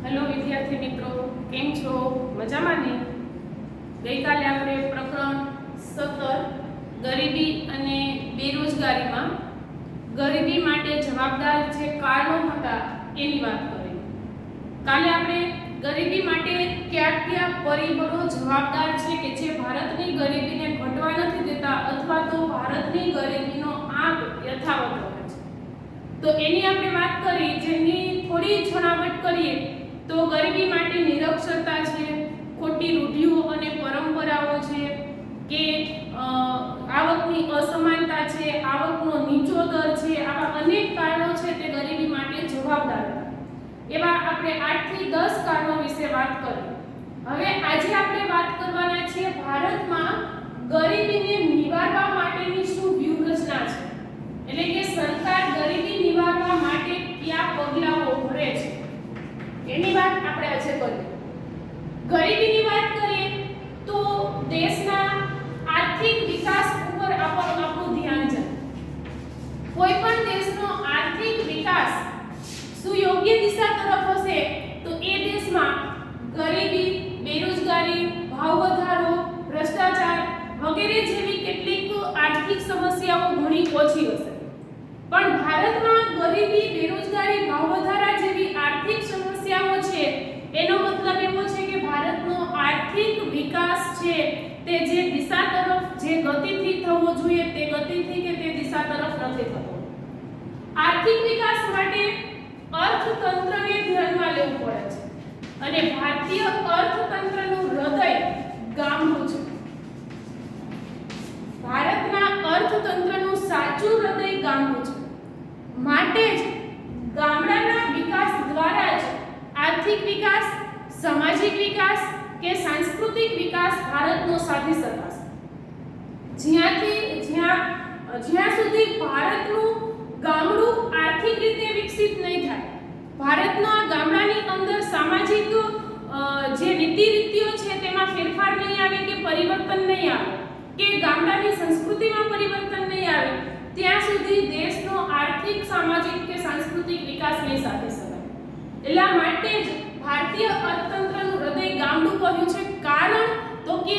Hello વિદ્યાર્થી મિત્રો, કેમ છો? મજામાં ને? ગઈકાલે આપણે પ્રકરણ 17 ગરીબી અને બેરોજગારીમાં ગરીબી માટે જવાબદાર જે કારણો હતા એની વાત કરી. કાલે આપણે ગરીબી માટે કયા પરિબળો જવાબદાર છે કે જે ભારતની ગરીબીને ઘટવા નથી દેતા અથવા તો ભારતની ગરીબીનો આંક યથાવત રહે છે. તો એની આપણે વાત કરી, જેની થોડી છણાવટ કરીએ તો ગરીબી માટે નિરક્ષરતા છે, ખોટી રૂઢિઓ અને પરંપરાઓ છે, કે આવકની અસમાનતા છે, આવકનો નીચો દર છે, આવા અનેક કારણો છે તે ગરીબી માટે જવાબદાર હતા. એવા આપણે 8 થી 10 કારણો વિશે વાત કરી. હવે આજે આપણે વાત કરવાના છીએ ભારતમાં ગરીબીને નિવારવા માટેની શું વ્યૂહરચના છે, એટલે કે સરકાર ગરીબી નિવારવા માટે કયા પગલાઓ ભરે છે એની વાત આપણે આજે કરીએ. ગરીબીની વાત કરીએ તો દેશના આર્થિક વિકાસ ઉપર આપણું ધ્યાન છે. કોઈ પણ દેશનો આર્થિક વિકાસ સુયોગ્ય દિશા તરફ હશે તો એ દેશમાં ગરીબી, બેરોજગારી, ભાવ વધારો, ભ્રષ્ટાચાર વગેરે જેવી કેટલીક આર્થિક સમસ્યાઓ ઘણી ઓછી હશે. પણ ભારતમાં ગરીબી, બેરોજગારી, ભાવ વધારા જેવી આર્થિક સમસ્યાઓ છે, એનો મતલબ એવો છે કે ભારતનો આર્થિક વિકાસ છે તે જે દિશા તરફ જે ગતિથી થવો જોઈએ તે ગતિથી કે તે દિશા તરફ નથી થતો. આર્થિક વિકાસ માટે અર્થતંત્રને ધ્યાનમાં લેવું પડે છે અને ભારતીય અર્થતંત્રનું હૃદય ગામડું છે. ભારતના અર્થતંત્રનું સાચું હૃદય ગામડું છે. માટે જ ગામડાના વિકાસ દ્વારા જ આર્થિક વિકાસ, સામાજિક વિકાસ કે સાંસ્કૃતિક વિકાસ ભારતનો સાધી શકાશે. જ્યાં સુધી ભારતનું ગામડું આર્થિક રીતે વિકસિત નહીં થાય, ભારતના ગામડાની અંદર સામાજિક જે રીતિઓ છે તેમાં ફેરફાર નહીં આવે કે પરિવર્તન નહીં આવે કે ગામડાની સંસ્કૃતિમાં પરિવર્તન નહીં આવે, ત્યાં સુધી દેશનો આર્થિક, સામાજિક કે સાંસ્કૃતિક વિકાસ નહીં સાધી શકાય. એટલા માટે જ ભારતીય અર્થતંત્રનું હૃદય ગામડું કહ્યું છે. કારણ તો કે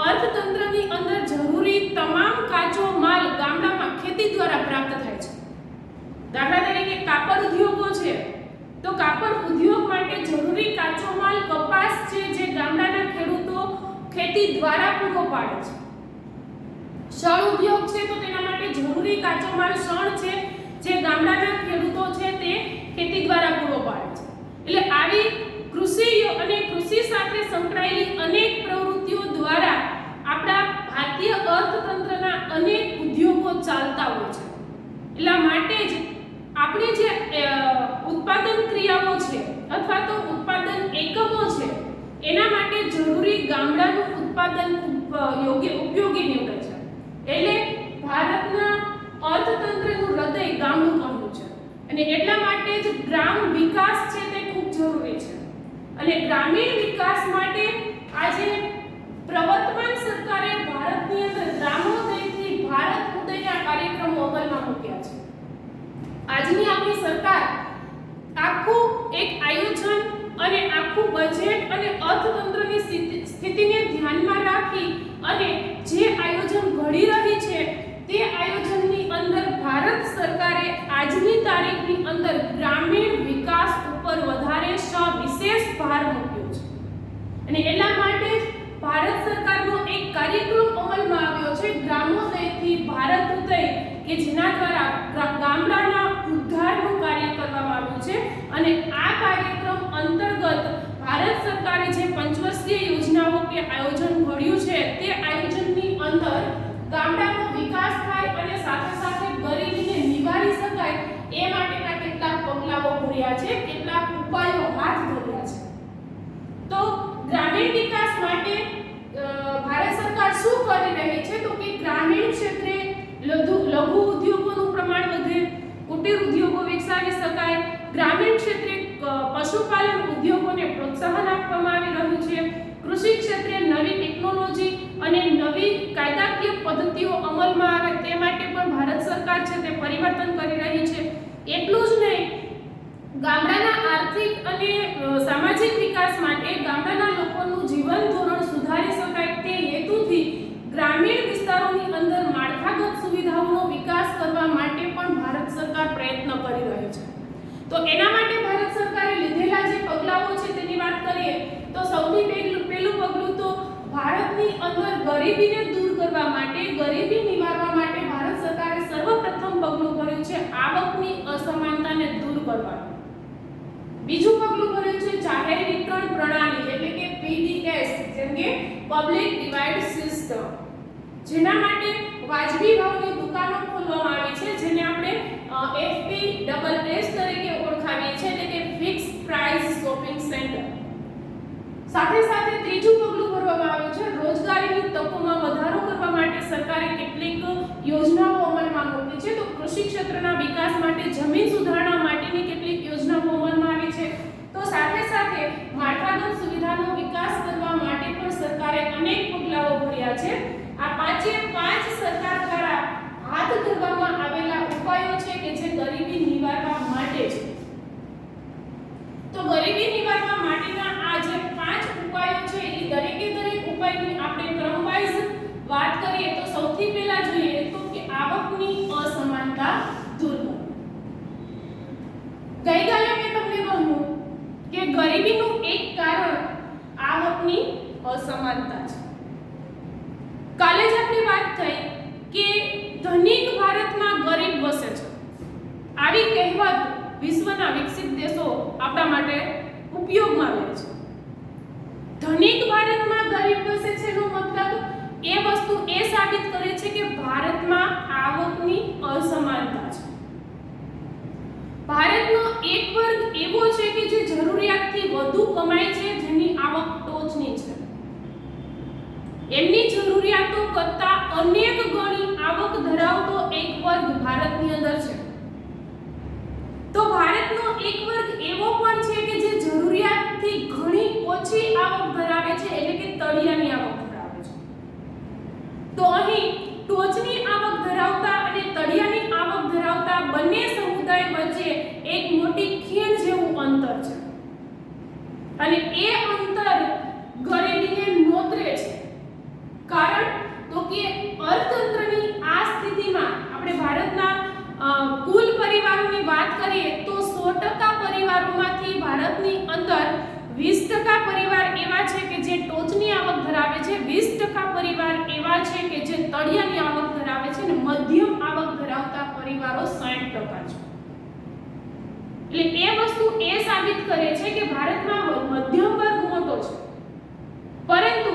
અર્થતંત્રની અંદર જરૂરી તમામ કાચો માલ ગામડામાં ખેતી દ્વારા પ્રાપ્ત થાય છે. દાખલા તરીકે કાપડ ઉદ્યોગો છે તો કાપડ ઉદ્યોગ માટે જરૂરી કાચો માલ કપાસ છે જે ગામડાના ખેડૂતો ખેતી દ્વારા પૂરો પાડે છે. શણ ઉદ્યોગ છે તો તેના માટે જરૂરી કાચો માલ શણ છે જે ગામડાના ખેડૂતો છે તે ખેતી દ્વારા પૂરો પાડે છે. એટલે આવી કૃષિ અને કૃષિ સાથે સંકળાયેલી અનેક પ્રવૃત્તિઓ દ્વારા આપણા ભારતીય અર્થતંત્રના અનેક ઉદ્યોગો ચાલતા હોય છે. એટલા માટે જ આપણે જે ઉત્પાદન ક્રિયાઓ છે અથવા તો ઉત્પાદન એકમો છે એના માટે જરૂરી ગામડાનું ઉત્પાદન ઉપયોગી નીવડે છે. એટલે ભારતના અર્થતંત્રનું હૃદય ગામડું કહ્યું છે અને એટલા માટે જ ગ્રામ વિકાસ છે તે ખૂબ જરૂરી છે. અને ગ્રામીણ વિકાસ માટે આજે પ્રવર્તમાન સરકારે ભારતની અંદર ગ્રામોદયથી ભારત ઉદયના કાર્યક્રમો અમલમાં મૂક્યા છે. આજની આપણી સરકાર આખું એક આયોજન અને આખું બજેટ અને અર્થતંત્રની સ્થિતિને ધ્યાનમાં રાખી અને જે આયોજન ઘડી રહી છે તે આયોજનની અંદર ભારત સરકારે આજની તારીખની અંદર ગ્રામીણ વિકાસ ઉપર વધારે વિશેષ ભાર મૂક્યો છે. અને એટલા માટે જ ભારત સરકારનો એક કાર્યક્રમ અમલમાં આવ્યો છે, ગ્રામોદયથી ભારત ઉદય, કે જેના દ્વારા ગામડાના ઉદ્ધારનું કાર્ય કરવામાં આવ્યું છે. અને આ કાર્યક્રમ અંતર્ગત ભારત સરકારે જે પંચવર્ષીય યોજનાઓ કે આયોજન ઘડ્યું છે તે આયોજનની અંદર ગામડાનો વિકાસ થાય અને સાથે સાથે ગરીબીને નિવારી શકાય એ માટેના કેટલાક પગલાઓ ભર્યા છે, કેટલાક ઉપાયો હાથ ધર્યા છે. તો ગ્રામીણ વિકાસ માટે ભારત સરકાર શું કરી રહી છે તો કે ગ્રામીણ ક્ષેત્રે લઘુ ઉદ્યોગોનું પ્રમાણ વધે, કુટીર ઉદ્યોગો વિકસાવી શકાય, ગ્રામીણ ક્ષેત્રે પશુપાલન ઉદ્યોગોને પ્રોત્સાહન આપવામાં આવી રહ્યું છે, કૃષિ ક્ષેત્રે નવી ટેકનોલોજી અને નવી કાયદાકીય પદ્ધતિઓ અમલમાં આવે તે માટે પણ ભારત સરકાર છે તે પરિવર્તન કરી રહી છે. એટલું જ નહીં, ગામડાના આર્થિક અને સામાજિક વિકાસ માટે ગામડાના લોકોનું જીવન ધોરણ સુધારી શકાય તે હેતુથી ગ્રામીણ વિસ્તારોની અંદર માળખાગત સુવિધાઓનો વિકાસ કરવા માટે પણ ભારત સરકાર પ્રયત્ન કરી રહી છે. તો એના માટે ભારત સરકારે લીધેલા જે પગલાઓ છે તેની વાત કરીએ તો સૌથી પહેલું પગલું તો ભારતની અંદર ગરીબીને દૂર કરવા માટે, ગરીબી નિવારવા માટે ભારત સરકારે સર્વપ્રથમ પગલું ભર્યું છે આવકની અસમાનતાને દૂર કરવાનું. બીજું પગલું ભર્યું છે જાહેર વિતરણ પ્રણાલી એટલે કે પીડીએસ, જેમ કે પબ્લિક ડિવાઇડ સિસ્ટમ, જેના માટે વાજબી ભાવની દુકાનો ખોલવામાં આવી છે, જેને આપણે FPSS તરીકે ઓળખાવીએ છીએ, એટલે કે ફિક્સ પ્રાઇસ શોપિંગ સેન્ટર. સાથે સાથે ત્રીજું પગલું ભરવામાં આવ્યું છે રોજગારીની તકોમાં વધારો કરવા માટે સરકારે કેટલીક યોજનાઓ અમલમાં મૂકી છે. તો કૃષિ ક્ષેત્રના વિકાસ માટે, જમીન સુધારણા માટેની કેટલીક યોજનાઓ અમલમાં આવી છે. તો સાથે સાથે માળખાગત સુવિધાનો વિકાસ કરવા માટે પણ સરકારે અનેક પગલાઓ ભર્યા છે. આ પાંચે પાંચ સરકાર દ્વારા હાથ ધરવામાં આવેલા ઉપાયો છે કે જે ગરીબી નિવારવા માટે છે. તો ગરીબી નિવારવા માટેના આ જે પાંચ ઉપાયો છે એ દરેક ઉપાયની આપણે ક્રમવાઇઝ વાત કરીએ તો સૌથી પહેલા જોઈએ તો કે આવકની અસમાનતા દૂર કરવી. ગઈકાલે મેં તમને કહ્યું કે ગરીબીનું એક કારણ આવકની અસમાનતા છે. કાલે જ આપણી વાત થઈ કે ધનિક ભારતમાં ગરીબ વસે છે. આવી કહેવત વિશ્વના વિકસિત દેશો આપણા માટે ઉપયોગમાં લે છે. ધનિક ભારતમાં ગરીબ વસે છે એનો મતલબ એ વસ્તુ એ સાબિત કરે છે કે ભારતમાં આવકની અસમાનતા છે. ભારતનો એક વર્ગ એવો છે કે જે જરૂરિયાતથી વધુ કમાય છે, જેની આવક ટોચની છે. એમની જરૂરિયાતો કરતા અનેક ગણી આવક ધરાવતો એક વર્ગ ભારતની અંદર છે. તો ભારતનો એક વર્ગ એવો પણ છે કે જે જરૂરિયાતથી ઘણી ઓછી આવક ધરાવે છે, એટલે કે તળિયાની આવક ધરાવે છે. તો અહીં ટોચની આવક ધરાવતા અને તળિયાની આવક ધરાવતા બંને સમુદાય વચ્ચે એક મોટી ખીણ જેવું અંતર છે અને એ અંતર ગરીબીને નોતરે છે. કારણ તો કે અર્થતંત્રની આ સ્થિતિમાં આપણે ભારતના કુલ પરિવારોની વાત કરીએ તો 100% પરિવારોમાંથી ભારતની અંદર 20% પરિવાર એવા છે કે જે ટોચની આવક ધરાવે છે, 20% પરિવાર એવા છે કે જે તળિયાની આવક ધરાવે છે અને મધ્યમ આવક ધરાવતા પરિવારો 60% છે. એટલે એ વસ્તુ એ સાબિત કરે છે કે ભારતમાં મધ્યમ વર્ગ મોટો છે, પરંતુ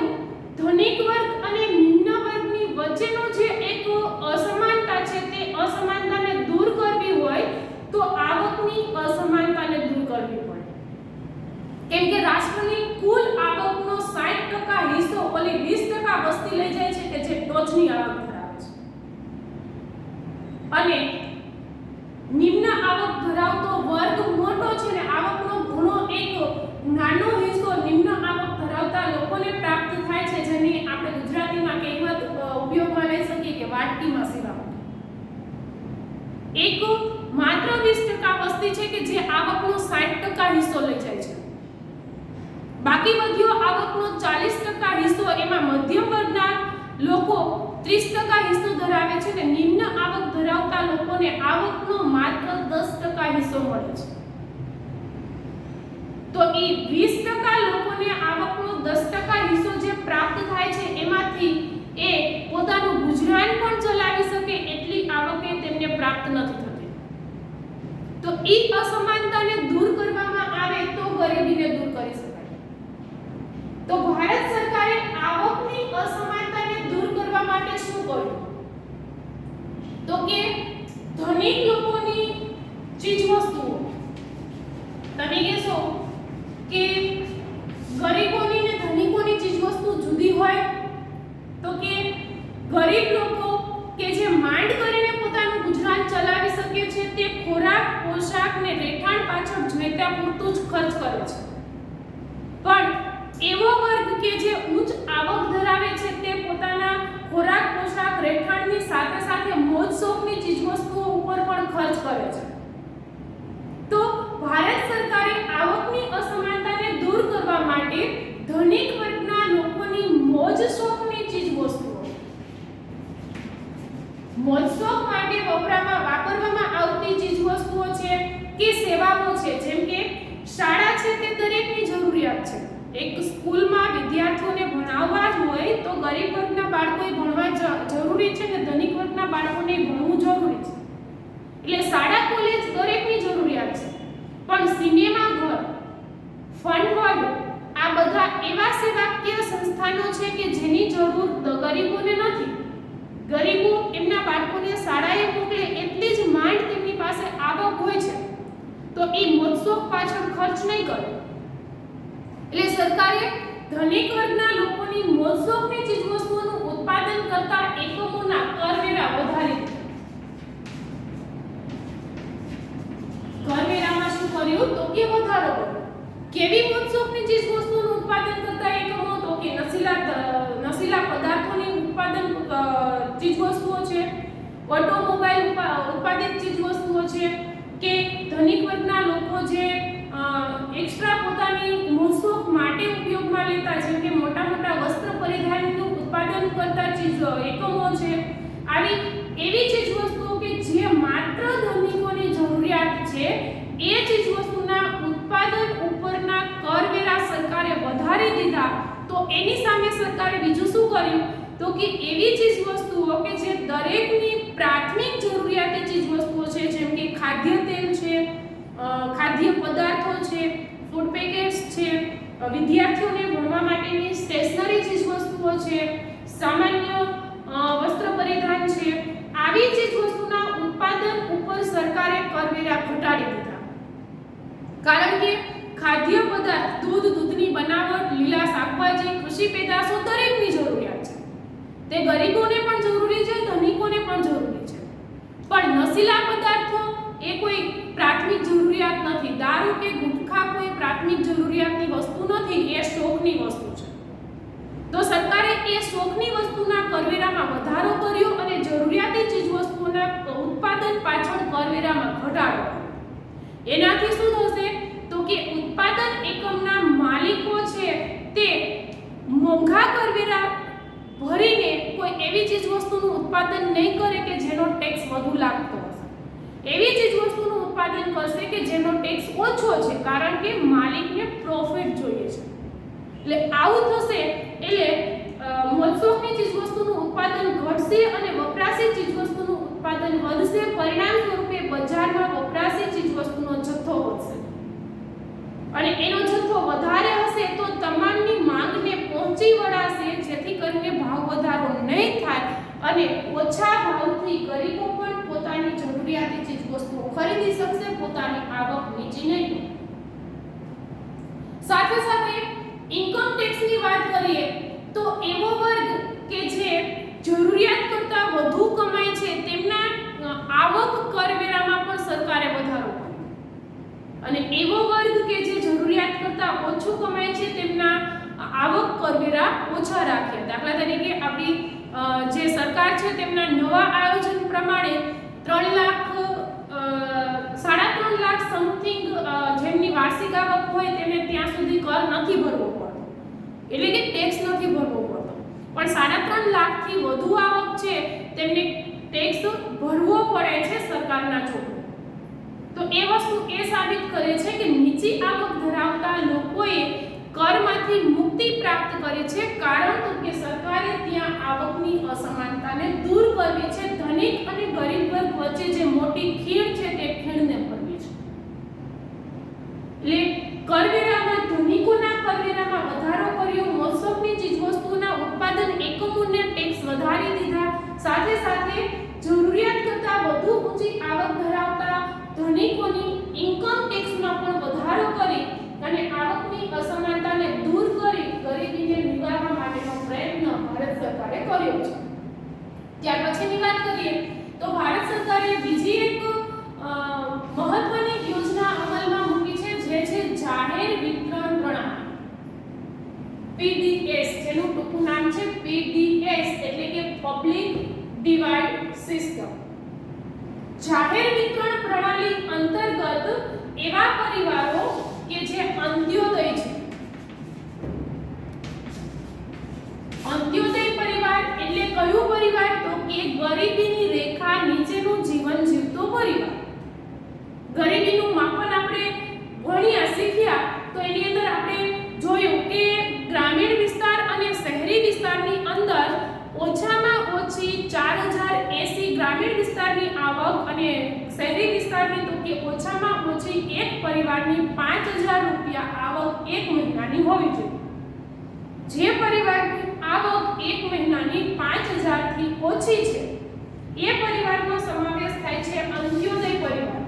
ધનિક વર્ગ અને નિમ્ન વર્ગની વચ્ચેનો જે એક અસમાનતા છે તે અસમાનતાને દૂર કરવી હોય તો આવકની અસમાનતાને દૂર કરવી પડે. કેમ કે રાષ્ટ્રની કુલ આવકનો 60% હિસ્સો ઓલી 20% વસ્તી લઈ જાય છે કે જે ટોચની આવક ધરાવે છે, અને નિમ્ન આવક ધરાવતો વર્ગ મોટો છે ને આવકનો ઘણો એક નાનો હિસ્સો નિમ્ન આવક ધરાવતા લોકોને પ્રાપ્ત થાય છે, જેની આપણે ગુજરાતીમાં કહેવત ઉપયોગમાં લઈ શકીએ કે વાટકીમાં સીવા. એક માત્ર 20% વસ્તી છે કે જે આવકનો 60% હિસ્સો લઈ જાય છે. બાકી વધ્યો આવકનો 40% હિસ્સો એમાં મધ્યમ વર્ગના લોકો 30% હિસ્સો ધરાવે છે અને નિમ્ન આવક ધરાવતા લોકોને આવકનો માત્ર 10% હિસ્સો મળે છે. તો એ 20% લોકોને આવકનો 10% હિસ્સો જે પ્રાપ્ત થાય છે એમાંથી એ પોતાનું ગુજરાન પણ ચલાવી શકે એટલી આવકે તેમને પ્રાપ્ત નથી થતી. તો એ અસમાનતાને દૂર કરવામાં આવે તો ગરીબીને દૂર કરી શકાય. તો ભારત સરકારે આવકની અસમાનતાને દૂર કરવા માટે શું કર્યું? તો કે ધનિક લોકોની ચીજવસ્તુઓ, તમે કહેશો કે ગરીબોની ને ધનિકોની ચીજવસ્તુ જુદી હોય, તો કે ગરીબ લોકો કે જે માંડ કરીને પોતાનું ગુજરાન ચલાવી શકે છે તે ખોરાક, પોશાક ને રહેઠાણ પાછળ જોઈતા પૂરતું જ ખર્ચ કરે છે. પણ એવો વર્ગ કે જે ઉચ્ચ આવક ધરાવે છે તે પોતાના ખોરાક, પોશાક, રહેઠાણની સાથે સાથે મોજ શોખની ચીજવસ્તુઓ ઉપર પણ ખર્ચ કરે છે. તો ભારત માટે ધનિક વર્ગના લોકોની મોજ શોખની ચીજ વસ્તુઓ, મોજ શોખ માટે વાપરવામાં આવતી ચીજ વસ્તુઓ છે કે સેવાઓ છે, જેમ કે શાળા છે તે દરેકની જરૂરિયાત છે. એક સ્કૂલમાં વિદ્યાર્થીઓને ભણાવવા જ હોય તો ગરીબ વર્ગના બાળકોએ ભણવા જરૂરી છે ને ધનિક વર્ગના બાળકોને ભણવું જરૂરી છે. એટલે શાળા કોલેજ દરેકની જરૂરિયાત છે. પણ સિનેમા ઘર, ફન વર્લ્ડ આ બધા એવા સેવાકીય સંસ્થાનો છે કે જેની જરૂર ગરીબોને નથી. ગરીબો એમના બાળકોને શાળાએ મોકલે એટલી જ માંડ તેમની પાસે આવક હોય છે તો એ મોજશોખ પાછળ ખર્ચ નહીં કરે. એટલે સરકારે ધનિક વર્ગના લોકોની મોજશોખની ચીજવસ્તુઓનું ઉત્પાદન કરતા એકમોના કરવેરા વધારી દીધા. કરવેરામાં શું કર્યું તો કે વધારો કર્યો. કેવી મોજશોખની ચીજવસ્તુઓનું ઉત્પાદન કરતા એકમો તો કે નશીલા પદાર્થોની ઉત્પાદન ચીજવસ્તુઓ છે, ઓટોમોબાઈલ ઉત્પાદિત ચીજવસ્તુઓ છે કે ધનિક વર્ગના લોકો જે એક્સ્ટ્રા પોતાની મોજશોખ માટે ઉપયોગમાં લેતા, જેમ કે મોટા મોટા વસ્ત્ર પરિધાનનું ઉત્પાદન કરતા એકમો છે. આવી એવી ચીજવસ્તુઓ કે જે માત્ર ધનિકોની જરૂરિયાત છે એ ચીજવસ્તુના ઉત્પાદન ઉપરના કરવેરા સરકારે વધારી દીધા. તો એની સામે સરકારે બીજું શું કર્યું તો કે એવી ચીજવસ્તુઓ કે જે દરેકની પ્રાથમિક જરૂરિયાતી ચીજવસ્તુઓ છે, જેમ કે ખાદ્ય તેલ છે, ખાદ્ય પદાર્થો છે, ફૂડ પેકેટ્સ છે, વિદ્યાર્થીઓને ભણવા માટેની સ્ટેશનરી ચીજવસ્તુઓ છે, સામાન્ય વસ્ત્ર પરિધાન છે, આવી ચીજવસ્તુના ઉત્પાદન ઉપર સરકારે કરવેરા ઘટાડી દીધા. કારણ કે ખાદ્ય પદાર્થ, દૂધની બનાવટ, લીલા શાકભાજી, કૃષિ પેદાશો દરેકની જરૂરિયાત છે. તે ગરીબોને પણ જરૂરી છે, ધનિકોને પણ જરૂરી છે. પણ નશીલા પદાર્થો એ કોઈ પ્રાથમિક જરૂરિયાત નથી. દારૂ કે ગુટખા કોઈ પ્રાથમિક જરૂરિયાતની વસ્તુ નથી, એ શોખની વસ્તુ છે. તો સરકારે એ શોખની વસ્તુના કરવેરામાં વધારો કર્યો અને જરૂરિયાતી ચીજવસ્તુઓના ઉત્પાદન પાછળ કરવેરામાં ઘટાડો કર્યો. એનાથી શું થશે તો કે ઉત્પાદન એકમના માલિકો છે તે મોંઘા કરવેરા ભરીને કોઈ એવી ચીજવસ્તુનું ઉત્પાદન નહીં કરે કે જેનો ટેક્સ વધુ લાગતો હશે. એવી ચીજવસ્તુનું ઉત્પાદન કરશે કે જેનો ટેક્સ ઓછો છે, કારણ કે માલિકને પ્રોફિટ જોઈએ છે. એટલે આવું થશે એટલે મોજશોખની ચીજવસ્તુનું ઉત્પાદન ઘટશે અને વપરાશી ચીજવસ્તુનું ઉત્પાદન વધશે. પરિણામ સ્વરૂપે બજારમાં વપરાશી ચીજવસ્તુનો જથ્થો વધશે અને એનો જથ્થો વધારે હશે તો તમામની માંગને પહોંચી વળાશે, જેથી કરીને ભાવ વધારો નહીં થાય અને ઓછા ભાવથી ગરીબો પણ પોતાની જરૂરિયાતી ચીજવસ્તુઓ ખરીદી શકશે, પોતાની આવક નીચી નહીં. સાથે સાથે ઇન્કમ ટેક્સની વાત કરીએ તો એવો વર્ગ કે જે જરૂરિયાત કરતાં વધુ કમાય છે તેમના આવક કરવેરામાં પણ સરકારે વધારો કર્યો અને એવો વર્ગ કે જે જરૂરિયાત કરતાં ઓછું કમાય છે તેમના આવક કરવેરા ઓછા રાખ્યા. દાખલા તરીકે આપણી જે સરકાર છે તેમના નવા આયોજન પ્રમાણે 3 લાખ સમથિંગ જેમની વાર્ષિક આવક હોય તેને ત્યાં સુધી કર નથી ભરવો પડતો, એટલે કે ટેક્સ નથી ભરવો પડતો. પણ 3.5 લાખથી વધુ આવક છે તેમને ટેક્સ ભરવો પડે છે સરકારના ચોપડે. તો એ વસ્તુ એ સાબિત કરે છે કે નીચી આવક ધરાવતા લોકોએ કરમાંથી મુક્તિ પ્રાપ્ત કરી છે, કારણ કે સરકારે ત્યાં આવકની અસમાનતાને દૂર કરવી છે. ધનિક અને ગરીબ વર્ગ વચ્ચે જે મોટી ખીણ છે તે ખીણને ભરવી છે. એટલે કરવેરામાં ધનિકોના કરવેરામાં વધારો કર્યો, મોજશોખની ચીજવસ્તુઓના ઉત્પાદન એકમોને ટેક્સ વધારી દીધા, સાથે સાથે જરૂરિયાત કરતાં વધુ ઊંચી આવક ધરાવતા ધનિકોની ઇન્કમ ટેક્સમાં પણ વધારો કરી અને આવકની અસમાનતાને દૂર કરી ગરીબીને નિવારવા માટેનો પ્રયત્ન ભારત સરકારે કર્યો છે. ત્યાર પછીની વાત કરીએ તો ભારત સરકારે બીજી એક મહત્વની યોજના અમલમાં મૂકી છે, જે છે જાહેર વિતરણ પ્રણાલી, PDS, જેનું ટૂંકું નામ છે PDS, એટલે કે પબ્લિક ડિવાઇડ સિસ્ટમ. જાહેર વિતરણ પ્રણાલી અંતર્ગત એવા પરિવારો કે જે અંત્યોદય છે, વિસ્તારની આવક અને શહેરી વિસ્તારની તો કે ઓછામાં ઓછી એક પરિવારની 5000 રૂપિયા આવક એક મહિનાની હોવી જોઈએ. જે પરિવારની આવક એક મહિનાની 5000 થી ઓછી છે એ પરિવારનો સમાવેશ થાય છે અંત્યોદય પરિવારમાં.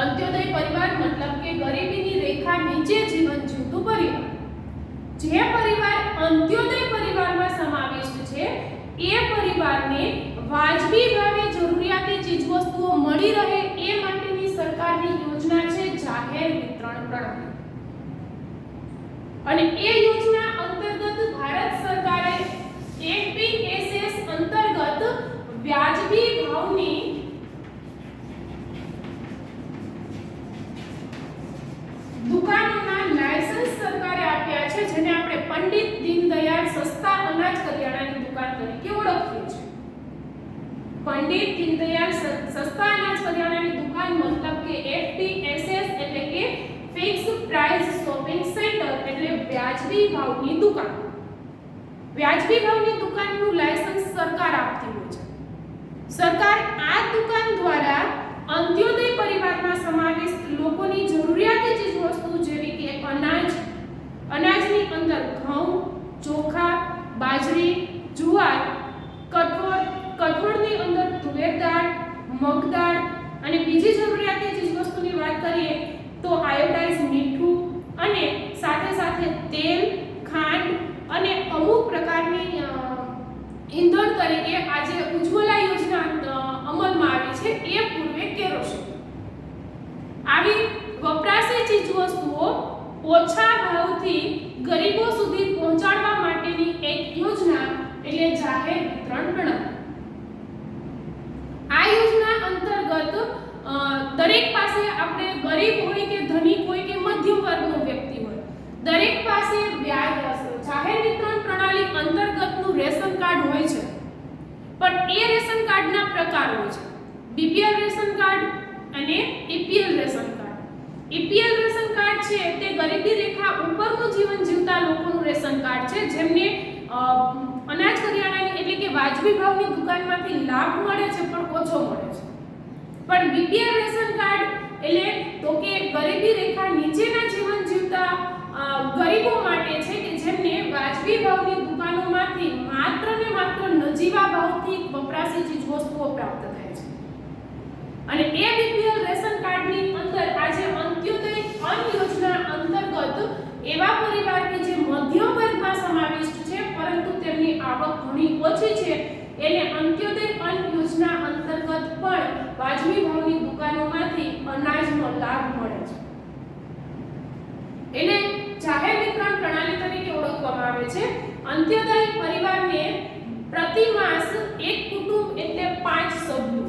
અંત્યોદય પરિવાર મતલબ કે ગરીબીની રેખા નીચે જીવન જીવતું પરિવાર. જે પરિવાર અંત્યોદય પરિવારમાં સમાવિષ્ટ છે એ પરિવારને વાજબી ભાવે જરૂરિયાતી ચીજવસ્તુઓ મળી રહે એ માટેની સરકારની યોજના છે જાહેર વિતરણ પ્રણાલી. અને એ યોજના અંતર્ગત ભારત સરકારે એપીએસએસ અંતર્ગત વ્યાજબી ભાવની દુકાનોના લાયસન્સ સરકારે આપ્યા છે, જેને આપણે પંડિત દીનદયાળ સસ્તા અનાજ કરિયાણાની દુકાન તરીકે ઓળખીએ છીએ. પંડિત દીનદયાળ સસ્તા અનાજ કરિયાણાની દુકાન મતલબ કે એફપીએસએસ એટલે કે ફિક્સ પ્રાઇસ શોપિંગ સેન્ટર એટલે વ્યાજબી ભાવની દુકાન. વ્યાજબી ભાવની દુકાનનું લાયસન્સ સરકાર આપતી હોય છે. સરકાર આ દુકાન દ્વારા અંત્યોદય પરિવારમાં સમાવિષ્ટ લોકોની જરૂરિયાતી ચીજવસ્તુ જેવી કે અનાજની અંદર ઘઉં, ચોખા, બાજરી, જુવાર, કઠોળની અંદર તુવેર દાળ, મગ દાળ અને બીજી જરૂરિયાતી ચીજવસ્તુની વાત કરીએ તો આયોડાઇઝ મીઠું અને સાથે સાથે તેલ, ખાંડ અને અમુક પ્રકારની ઈંધણ તરીકે આજે ઉજ્જવલા યોજના અમલમાં આવી છે એ પૂર્વે કેરોસીન. આવી વપરાશી ચીજવસ્તુઓ ઓછા ભાવથી ગરીબો સુધી પહોંચાડવા માટેની એક યોજના એટલે જાહેર વિતરણ પ્રણાલી. આ યોજના અંતર્ગત દરેક પાસે આપણે ગરીબ હોય કે ધનિક હોય કે મધ્યમ વર્ગનો વ્યક્તિ હોય દરેક પાસે જાહેર વિતરણ પ્રણાલી અંતર્ગતનું રેશન કાર્ડ હોય છે. પણ એ રેશન કાર્ડના પ્રકાર હોય છે બીપીએલ રેશન કાર્ડ અને APL ration card. APL ration card છે તે ગરીબી રેખા ઉપરનું જીવન જીવતા લોકોનું રેશન કાર્ડ છે, જેમને અનાજ કરિયાણાની એટલે કે વાજબી ભાવની દુકાનમાંથી લાભ મળે છે પણ ઓછો મળે છે. પણ બીપીએલ રેશન કાર્ડ એટલે તો કે ગરીબી રેખા નીચેના જીવન જીવતા ગરીબો માટે છે કે જેમને વાજબી ભાવની દુકાનોમાંથી માત્ર ને માત્ર નજીવા ભાવથી વપરાશી ચીજવસ્તુઓ પ્રાપ્ત થાય છે. અને એ બીપીએલ રેશન કાર્ડની અંદર આજે અંત્યોદય અન્ન યોજના અંતર્ગત એવા પરિવાર કે જે મધ્યમ વર્ગમાં સમાવિષ્ટ છે પરંતુ તેમની આવક ઘણી ઓછી છે એને અંત્યોદય અન્ન યોજના અંતર્ગત પણ વાજબી ભાવની દુકાનોમાંથી અનાજનો લાભ મળે છે. એને જાહેર વિતરણ પ્રણાલી તરીકે ઓળખવામાં આવે છે. અંત્યોદય પરિવારને પ્રતિ માસ એક કુટુંબ એટલે 5 સભ્યો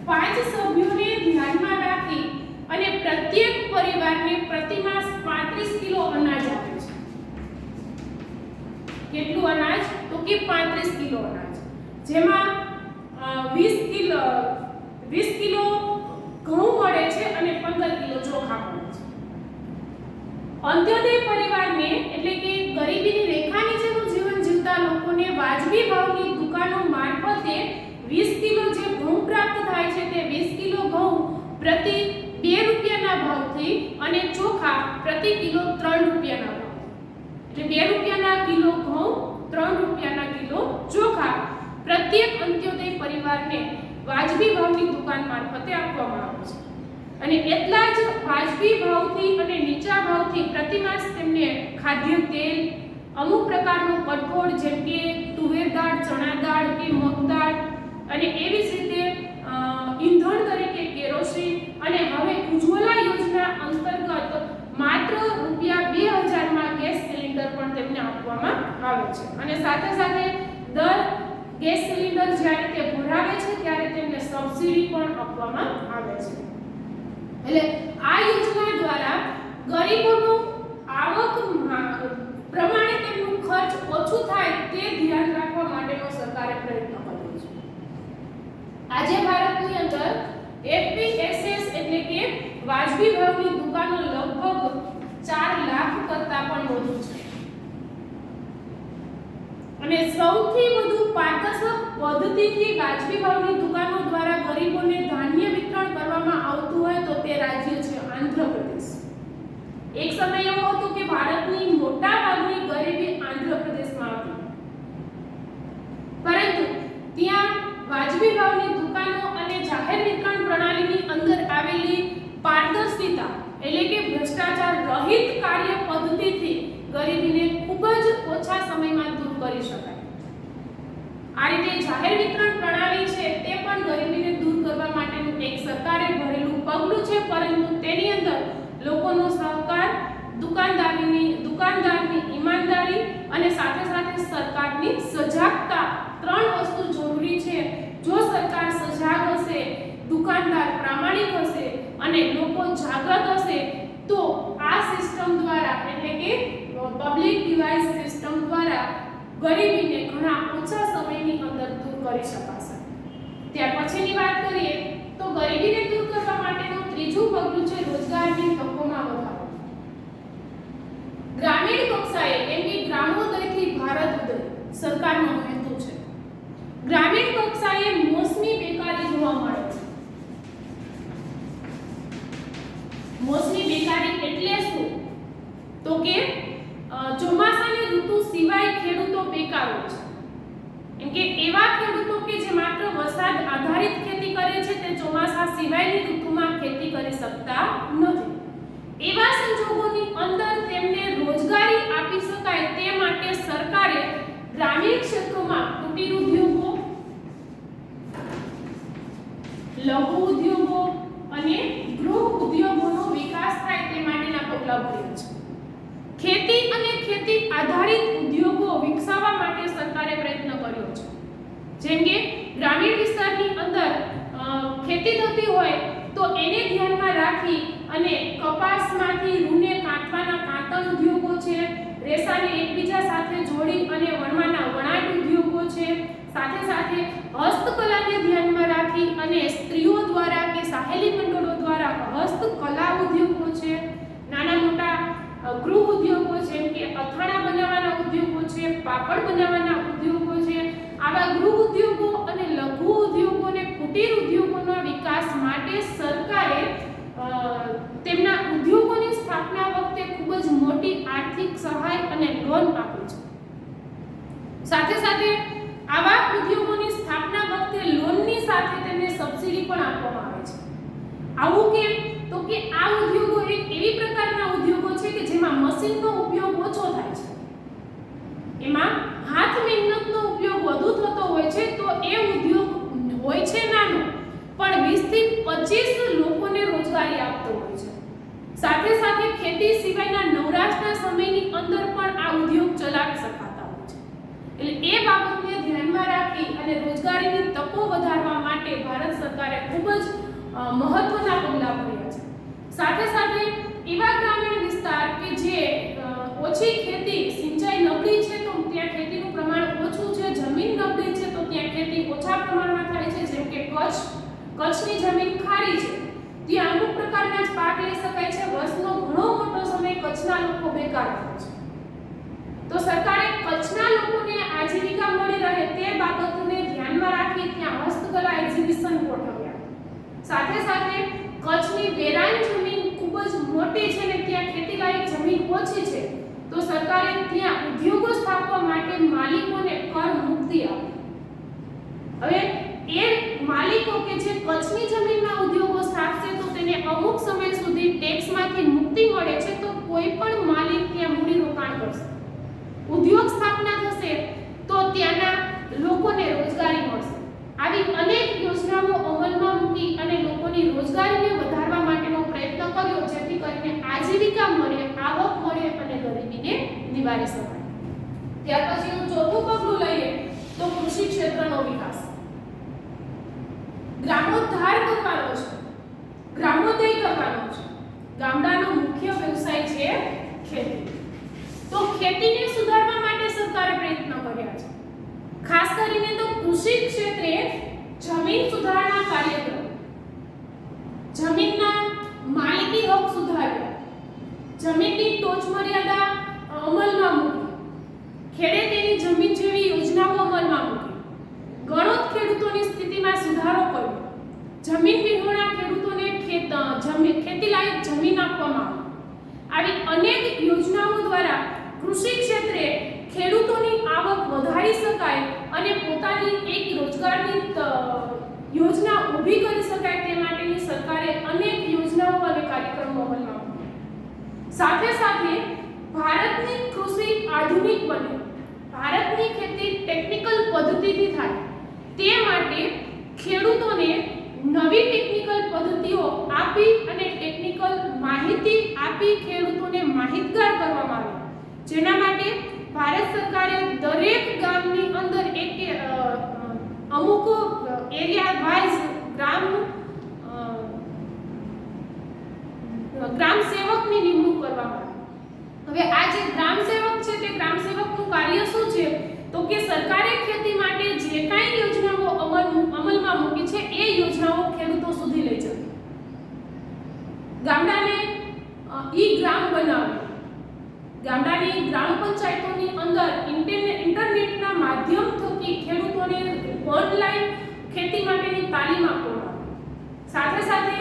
5 સભ્યોને ધ્યાનમાં રાખી અને પ્રત્યેક પરિવારને પ્રતિ માસ 35 કિલો અનાજ આપે છે. કેટલું અનાજ? તો કે 35 કિલો અનાજ, જેમાં 20 કિલો ઘઉં મળે છે અને 15 કિલો ચોખા મળે છે. અંત્યોદય પરિવારને એટલે કે ગરીબીની રેખા નીચેનું જીવન જીવતા લોકોને વાજબી ભાવની દુકાનો મારફતે 20 કિલો જે ઘઉં પ્રાપ્ત થાય છે તે 20 કિલો ઘઉં પ્રતિ 2 રૂપિયાના ભાવથી અને ચોખા પ્રતિ કિલો 3 રૂપિયાના ભાવ એટલે 2 રૂપિયાના કિલો ઘઉં 3 રૂપિયાના કિલો ચોખા પ્રત્યેક અંત્યોદય પરિવારને વાજબી ભાવની દુકાન મારફતે આપવામાં આવે છે. અને એટલા જ વાજબી ભાવથી અને નીચા ભાવથી પ્રતિ માસ તેમને ખાદ્ય તેલ, અમુક પ્રકારનો કઠોળ જેમ કે તુવેર દાળ, ચણા દાળ કે મગ દાળ અને એવી જ રીતે ઈંધણ તરીકે કેરોસીન અને હવે ઉજ્જવલા યોજના અંતર્ગત માત્ર ₹2000 માં ગેસ સિલિન્ડર પણ તેમને આપવામાં આવે છે. અને સાથે સાથે દર ગેસ સિલિન્ડર જ્યારે તે ભરાવે છે ત્યારે તેમને સબસિડી પણ આપવામાં આવે છે. એટલે આ યોજના દ્વારા ગરીબોનું આવક પ્રમાણે તેમનું ખર્ચ ઓછું થાય તે ધ્યાન રાખવા માટેનો સરકારે પ્રયત્ન કર્યો છે. આજે ભારતની અંદર એફપીએસએસ એટલે કે વાજબી ભાવની દુકાનો લગભગ 4 લાખ કરતા પણ વધુ છે. અને સૌથી વધુ પારદર્શક પદ્ધતિથી વાજબી ભાવની દુકાનો દ્વારા ગરીબોને ધાન્ય વિતરણ કરવામાં આવતું હોય તો તે રાજ્ય છે આંધ્રપ્રદેશ. એક સમય એવો હતો કે ભારતની મોટા ભાગની ગરીબી આંધ્રપ્રદેશમાં હતી, પરંતુ ત્યાં વાજબી ભાવની દુકાનો અને જાહેર વિતરણ પ્રણાલીની અંદર આવેલી પારદર્શિતા એટલે કે ભ્રષ્ટાચાર રહિત કાર્ય પદ્ધતિથી ગરીબીને ખૂબ જ ઓછા સમયમાં દૂર કરી શકાય. આ રીતે જાહેર વિતરણ પ્રણાલી છે તે પણ ગરીબીને દૂર કરવા માટેનું એક સરકારે ભરેલું પગલું છે, પરંતુ તેની અંદર લોકોનો સહકાર, દુકાનદારની ઈમાનદારી અને સાથે સાથે સરકારની સજાગતા ત્રણ વસ્તુ જરૂરી છે. જો સરકાર સજાગ હશે, દુકાનદાર પ્રામાણિક હશે અને લોકો જાગૃત હશે તો આ સિસ્ટમ દ્વારા એટલે કે પબ્લિક ડિવાઇસ સિસ્ટમ દ્વારા ગરીબીને ઘણા ઓછા સમયની અંદર દૂર કરી શકાશે. ત્યાર પછીની વાત કરીએ તો ગરીબીને દૂર કરવા માટેનું ત્રીજું પગલું છે રોજગારની તકોમાં વધારો. ગ્રામીણ કક્ષાએ એટલે કે ગ્રામોદયથી ભારત ઉદય સરકારનો હેતુ છે. ગ્રામીણ કક્ષાએ મોસમી બેકારી જોવા મળે છે. મોસમી બેકારી એટલે શું? તો કે ચોમાસાની ઋતુ સિવાય ખેડૂતો બેકાર હોય છે. એમ કે એવા ખેડૂતો કે જે માત્ર વરસાદ આધારિત ખેતી કરે છે તે ચોમાસા સિવાયની ઋતુમાં ખેતી કરી શકતા નથી. એવા સંજોગોની અંદર તેમને રોજગારી આપી શકાય તે માટે સરકારે ગ્રામીણ ક્ષેત્રોમાં કુટીર ઉદ્યોગો, લઘુ ઉદ્યોગો અને ગૃહ ઉદ્યોગોનો વિકાસ થાય તે માટેના પગલાં ભર્યા છે. ખેતી અને ખેતી આધારિત ઉદ્યોગો વિકસાવવા માટે સરકારે પ્રયત્ન કર્યો છે. જેમ કે ગ્રામીણ વિસ્તારની અંદર ખેતી થતી હોય તો એને ધ્યાનમાં રાખી અને કપાસમાંથી રૂને કાંતવાના કાંતણ ઉદ્યોગો છે, રેસાને એકબીજા સાથે જોડી અને વણવાના વણાટ ઉદ્યોગો છે, સાથે સાથે હસ્તકલાને ધ્યાનમાં રાખી અને સ્ત્રીઓ દ્વારા કે સહેલી મંડળો દ્વારા હસ્તકલા ઉદ્યોગો છે, નાના મોટા ગૃહ ઉદ્યોગો જેમ કે અથાણા બનાવવાના ઉદ્યોગો છે, પાપડ બનાવવાના ઉદ્યોગો છે. આવા ગૃહ ઉદ્યોગો અને લઘુ ઉદ્યોગો અને કુટીર ઉદ્યોગોના વિકાસ માટે સરકારે તેમના ઉદ્યોગોની સ્થાપના વખતે ખૂબ જ મોટી આર્થિક સહાય અને લોન આપી છે. સાથે સાથે આવા ઉદ્યોગોની સ્થાપના વખતે લોનની સાથે તેમને સબસિડી પણ આપવામાં આવે છે. આવું કેમ? તો કે આ ઉદ્યોગો એક એવી પ્રકારના ઉદ્યોગો છે કે જેમાં મશીનનો ઉપયોગ ઓછો થાય છે, એમાં હાથ મહેનતનો ઉપયોગ વધુ થતો હોય છે. તો એ ઉદ્યોગ હોય છે નાનો, પણ 20 થી 25 લોકોને રોજગારી આપતો હોય છે. સાથે સાથે ખેતી સિવાયના નવરાશના સમયની અંદર પણ આ ઉદ્યોગ ચલાવી શકાતા હોય છે. એટલે એ બાબતને ધ્યાનમાં રાખી અને રોજગારીની તકો વધારવા માટે ભારત સરકારે ખૂબ જ મહત્વના પગલાં ભર્યા છે. સાથે સાથે એવા ગ્રામીણ વિસ્તાર કે જે ઓછી ખેતી, સિંચાઈ નબળી છે તો ત્યાં ખેતીનું પ્રમાણ ઓછું છે, જમીન નબળી છે તો ત્યાં ખેતી ઓછા પ્રમાણમાં થાય છે. જેમ કે કચ્છની જમીન ખારી છે, ત્યાં અમુક પ્રકારના જ પાક લઈ શકાય છે. વર્ષનો ઘણો મોટો સમય કચ્છના લોકો બેકાર રહે છે. તો સરકારે કચ્છના લોકોને આજીવિકા મળી રહે તે બાબતને ધ્યાનમાં રાખી ત્યાં હસ્તકલા એક્ઝિબિશન ગોઠવ્યા. સાથે સાથે કચ્છની વેરાન જમીન ખૂબ જ મોટી છે ને ત્યાં ખેતીલાયક જમીન ઓછી છે, તો સરકારે ત્યાં ઉદ્યોગો સ્થાપવા માટે માલિકોને કર મુક્તિ આપી. હવે એ માલિકો કે જે કચ્છની જમીનમાં ઉદ્યોગો સ્થાપશે તો તેને અમુક સમય સુધી ટેક્સમાંથી મુક્તિ મળે છે. તો કોઈ પણ માલિક ત્યાં મૂડી રોકાણ કરશે, ઉદ્યોગ સ્થાપના થશે તો ત્યાંના લોકોને રોજગારી મળશે. આવી અનેક યોજનાઓ અમલમાં મૂકી અને લોકોની રોજગારીને વધારવા માટેનો પ્રયત્ન કર્યો, જેથી કરીને આજીવિકા મળે, આવક મળે અને ગરીબીને નિવારી શકાય. ત્યાર પછીનું ચોથું પગલું લઈએ તો કૃષિ ક્ષેત્રનો વિકાસ. ગ્રામોદ્ધાર કરવાનો છે, ગ્રામોદય કરવાનો છે. ગામડાનો મુખ્ય વ્યવસાય છે ખેતી. તો ખેતીને સુધારવા માટે સરકારે પ્રયત્ન કર્યા છે. ખાસ કરીને તો કૃષિ ક્ષેત્રે જમીન સુધારણા કાર્યક્રમ, જમીનના માલિકી હક સુધાર્યા, જમીનની ટોચ મર્યાદા અમલમાં મૂકી, ખેડે તેની જમીન જેવી યોજનાઓ અમલમાં મૂકી, ગણોત ખેડૂતોની સ્થિતિમાં સુધારો કર્યો, જમીન વિહોણા ખેડૂતોને ખેતીલાયક જમીન આપવામાં આવી અનેક યોજનાઓ દ્વારા કૃષિ ક્ષેત્રે ખેડૂતોની આવક વધારી શકાય અને પોતાની એક રોજગારની યોજના ઊભી કરી શકાય તે માટેની સરકારે અનેક યોજનાઓ અને કાર્યક્રમો અમલમાં મૂક્યા। સાથે સાથે ભારતની કૃષિ આધુનિક બને, ભારતની ખેતી ટેકનિકલ પદ્ધતિથી થાય તે માટે ખેડૂતોને નવી ટેકનિકલ પદ્ધતિઓ આપી અને ટેકનિકલ માહિતી આપી ખેડૂતોને માહિતગાર કરવામાં આવે, જેના માટે ભારત સરકારે દરેક ગામની અંદર એક અમુક એરિયા વાઇઝ ગ્રામ સેવકની નિમણૂક કરવામાં આવી। હવે આ જે ગ્રામ સેવક છે તે ગ્રામ સેવકનું કાર્ય શું છે તો કે સરકારે ખેતી માટે જે કાંઈ યોજનાઓ અમલમાં મૂકી છે એ યોજનાઓ ખેડૂતો સુધી લઈ જવી, ગામડાને ગ્રામ બનાવવી, ગામડાની ગ્રામ પંચાયતોની અંદર ઇન્ટરનેટના માધ્યમ થકી ખેડૂતોને ઓનલાઈન ખેતી માટેની તાલીમ આપવામાં, સાથે સાથે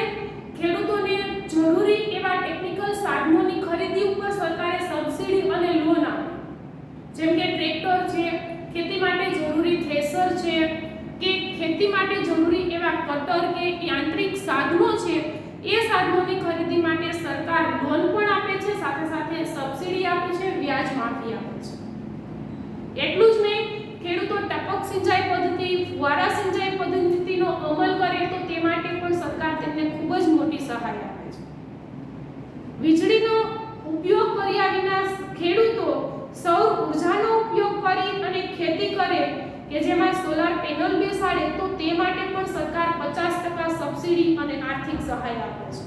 ખેડૂતોને જરૂરી એવા ટેકનિકલ સાધનોની ખરીદી ઉપર સરકારે સબસિડી અને લોન આપે, જેમ કે ટ્રેક્ટર છે, ખેતી માટે જરૂરી થ્રેશર છે કે ખેતી માટે જરૂરી એવા કટર કે યાંત્રિક સાધનો છે, એ સાધનોની ખરીદી માટે સરકાર લોન પણ આપે છે, સાથે સાથે સબસિડી આપે છે, વ્યાજ માફી આપે છે। એટલું જ નહીં, ખેડૂતો ટપક સિંચાઈ પદ્ધતિ, ફુવારા સિંચાઈ પદ્ધતિનો અમલ કરે તો તે માટે પણ સરકાર તેમને ખૂબ જ મોટી સહાય આપે છે। વીજળીનો ઉપયોગ કર્યા વિના ખેડૂતો સૌર ઉર્જાનો ઉપયોગ કરી અને ખેતી કરે કે જેમાં સોલાર પેનલ બેસાડે તો તે માટે પણ સરકાર 50% સબસિડી અને આર્થિક સહાય આપે છે।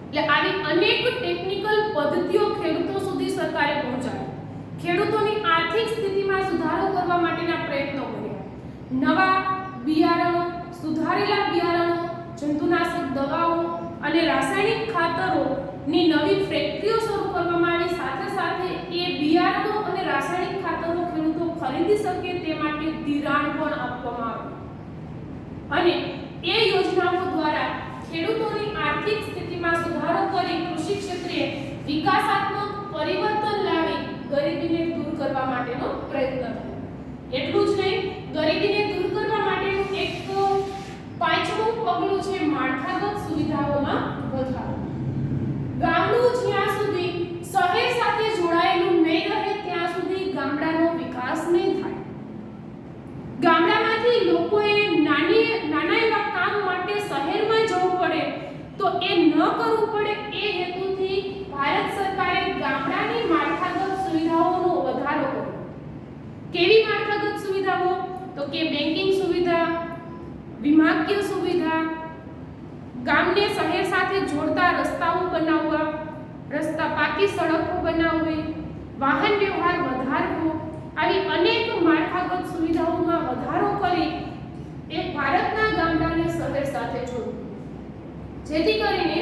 એટલે આવી અનેક ટેકનિકલ પદ્ધતિઓ ખેડૂતો સુધી સરકારે પહોંચાડી, ખેડૂતોની આર્થિક સ્થિતિમાં સુધારો કરવા માટેના પ્રયત્નો કર્યા, નવા બિયારણો, સુધારેલા બિયારણો, જંતુનાશક દવાઓ અને રાસાયણિક ખાતરોની નવી ફેક્ટરીઓ શરૂ કરવામાં આવી, સાથે સાથે એ બિયારણો અને રાસાયણિક ખાતરો ખેડૂતો ખરીદી શકે તે માટે ધિરાણ પણ આપવામાં આવ્યું અને એ યોજનાઓ દ્વારા ખેડૂતોની આર્થિક સ્થિતિમાં સુધારો કરી કૃષિ ક્ષેત્રે વિકાસાત્મક પરિવર્તન લાવી ગરીબીને દૂર કરવા માટેનો પ્રયત્ન થયો। એટલું જ નહીં, ગરીબીને દૂર કરવા માટેનું એક પાંચમું પગલું છે માળખાગત સુવિધાઓમાં વધારો। ગામડું જ્યાં સુધી શહેર સાથે જોડાયેલું નહીં રહે ત્યાં સુધી ગામડાનો વિકાસ નહીં થાય। ગામડામાંથી લોકોએ નાના એવા કામ માટે શહેરમાં જવું પડે તો એ ન કરવું પડે એ હેતુથી ભારત સરકારે ગામડાની માળખાગત સુવિધાઓનો વધારો કર્યો। કેવી માળખાગત સુવિધાઓ તો કે બેન્કિંગ સુવિધા, વિમાકીય સુવિધા, ગામને શહેર સાથે જોડતા રસ્તાઓ બનાવવા, પાકી સડકો બનાવવી, વાહન વ્યવહાર વધારવો, આવી અનેક માળખાગત સુવિધાઓમાં વધારો કરી એ ભારતના ગામડાને શહેર સાથે જોડવું, જેથી કરીને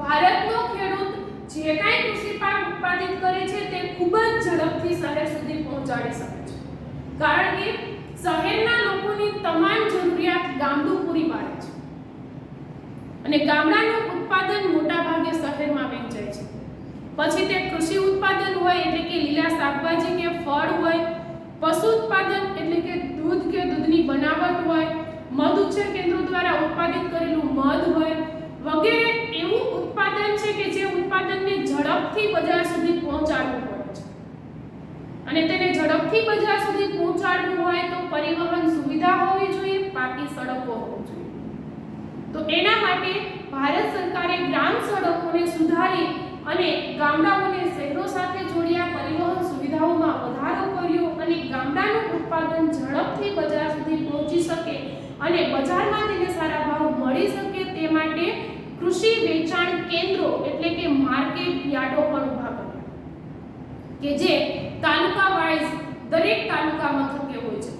ભારતનો ખેડૂત જે કાંઈ કૃષિ પાક ઉત્પાદિત કરે છે તે ખૂબ જ ઝડપથી શહેર સુધી પહોંચાડી શકે છે, કારણ કે શહેરના લોકોની તમામ જરૂરિયાત ગામડું પૂરી પાડે છે અને ગામડાનું ઉત્પાદન મોટા ભાગે શહેરમાં વેચાય છે। પછી તે કૃષિ ઉત્પાદન હોય એટલે કે લીલા શાકભાજી કે ફળ હોય, પશુ ઉત્પાદન એટલે કે દૂધ કે દૂધની બનાવટ હોય, મધ ઉછેર કેન્દ્રો દ્વારા ઉત્પાદિત કરેલું મધ હોય, વગેરે એવું ઉત્પાદન છે કે જે ઉત્પાદનને ઝડપથી બજાર સુધી પહોંચાડવું પડે છે અને તેને ઝડપથી બજાર સુધી પહોંચાડવું હોય તો પરિવહન સુવિધા હોવી જોઈએ, પાકી સડકો હોવી જોઈએ। તો એના માટે ભારત સરકારે ગ્રામ સડકોને સુધારી અને ગામડાઓને શહેરો સાથે જોડ્યા, પરિવહન સુવિધાઓમાં વધારો કર્યો અને ગામડાનું ઉત્પાદન ઝડપથી બજાર સુધી પહોંચી શકે અને બજારમાં તેને સારા ભાવ મળી શકે તે માટે કૃષિ વેચાણ કેન્દ્રો એટલે કે માર્કેટ યાર્ડો પણ ઊભા કર્યા કે જે તાલુકા વાઇઝ દરેક તાલુકા મથકે હોય છે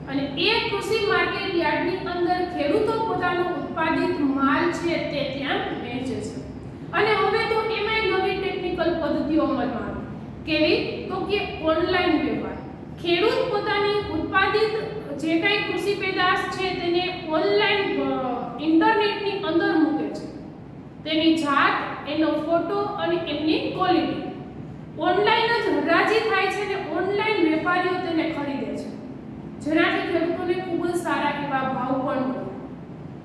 અને એ કૃષિ માર્કેટ યાર્ડની અંદર ખેડૂતો પોતાનો ઉત્પાદિત માલ છે તે ત્યાં વેચે છે અને હવે તો એમાંય નવી ટેકનિકલ પદ્ધતિઓ અમલમાં આવી, કેવી તો કે ઓનલાઈન વ્યવહાર। ખેડૂત પોતાની ઉત્પાદિત જે કાંઈ કૃષિ પેદાશ છે તેને ઓનલાઈન ઇન્ટરનેટની અંદર મૂકે છે. તેની જાત, એનો ફોટો અને એમની ક્વોલિટી ઓનલાઈન જ હરાજી થાય છે અને ઓનલાઈન વેપારીઓ તેને ખરીદે છે, જેનાથી ખેડૂતોને ખૂબ જ સારા એવા ભાવ પણ મળે.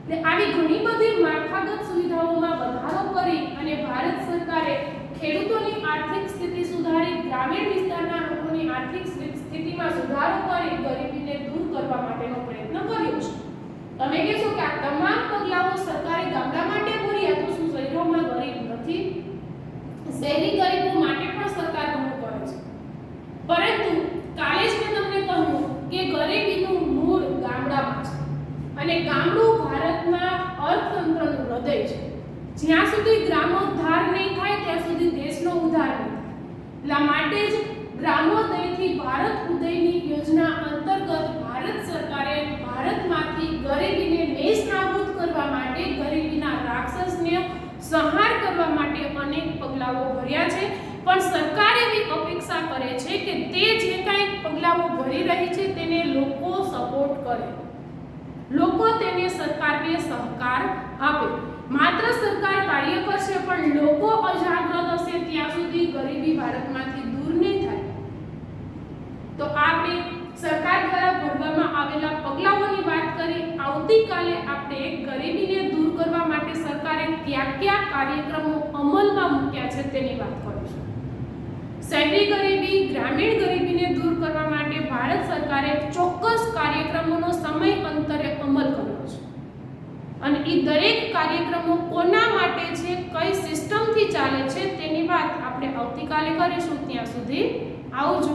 એટલે આવી ઘણી બધી માળખાગત સુવિધાઓમાં વધારો કરી અને ભારત સરકારે ખેડૂતોની આર્થિક સ્થિતિ સુધારી, ગ્રામીણ વિસ્તારના લોકોની આર્થિક સ્થિતિમાં સુધારો કરી ગરીબીને દૂર કરવા માટેનો પ્રયત્ન કર્યો છે. તમે કહેશો કે આ તમામ પગલાઓ સરકારે ગામડા માટે કર્યા તો શું શહેરોમાં ગરીબ નથી? શહેરી ગરીબો માટે પણ સરકાર ઘણું કરે છે, પરંતુ કાલે જ મેં તમને કહ્યું કે ગરીબીનું મૂળ ગામડામાં છે અને ગામડું ભારતના અર્થતંત્રનું હૃદય છે. જ્યાં સુધી ગ્રામોદ્ધાર નહીં થાય ત્યાં સુધી દેશનો ઉદ્ધાર નહીં થાય. એટલા માટે જ ગ્રામોદયથી ભારત ઉદયની યોજના અંતર્ગત ભારત સરકારે ભારતમાંથી ગરીબીને નેસ્ત નાબૂદ કરવા માટે, ગરીબીના રાક્ષસને સંહાર કરવા માટે અનેક પગલાઓ ભર્યા છે. પણ સરકાર એવી અપેક્ષા કરે છે કે તે જે કાંઈ પગલાઓ ભરી રહી છે તેને લોકો સપોર્ટ કરે, લોકો તેને સરકારને સહકાર આપે. માત્ર સરકાર કાર્ય કરશે પણ લોકો અજાગૃત હશે ત્યાં સુધી ગરીબી ભારતમાંથી દૂર નહીં થાય. તો આપણે સરકાર દ્વારા ભરવામાં આવેલા પગલાઓની વાત કરી. આવતીકાલે આપણે ગરીબીને દૂર કરવા માટે સરકારે કયા કાર્યક્રમો અમલમાં મૂક્યા છે તેની વાત કરીશું. શહેરી ગરીબી, ગ્રામીણ ગરીબીને દૂર કરવા માટે ભારત સરકારે ચોક્કસ કાર્યક્રમોનો સમય અંતરે અમલ કર્યો છે અને એ દરેક કાર્યક્રમો કોના માટે છે, કઈ સિસ્ટમથી ચાલે છે તેની વાત આપણે આવતીકાલે કરીશું. ત્યાં સુધી આવજો.